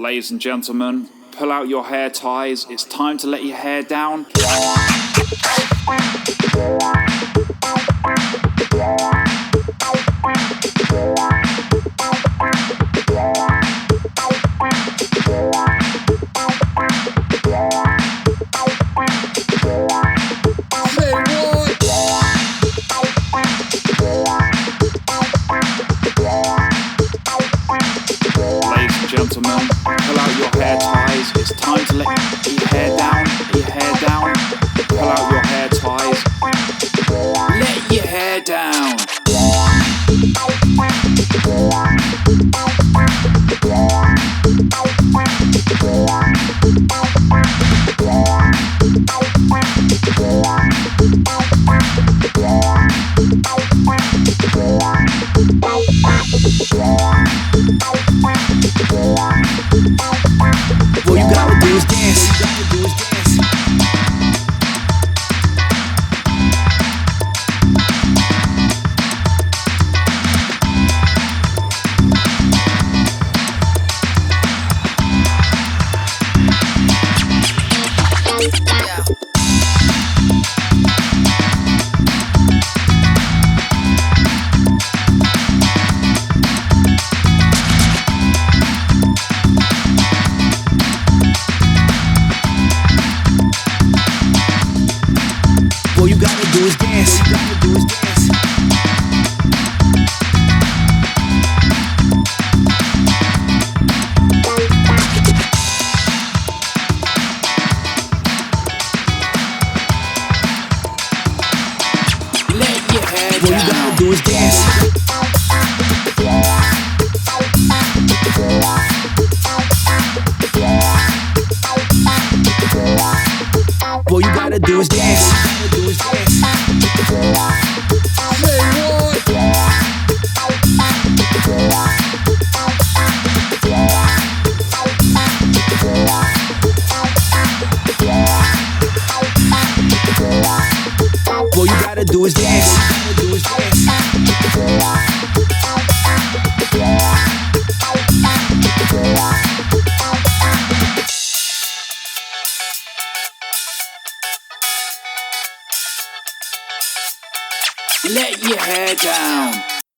Ladies and gentlemen, pull out your hair ties. It's time to let your hair down. Gentlemen, pull out your hair ties. It's time to let your hair down. Let your hair down. Pull out your hair ties. Let your hair down. All you gotta do is dance. All you gotta do is dance. Let your hair down. All you gotta do is dance. All you gotta do is dance. All you gotta do is dance. Let your hair down.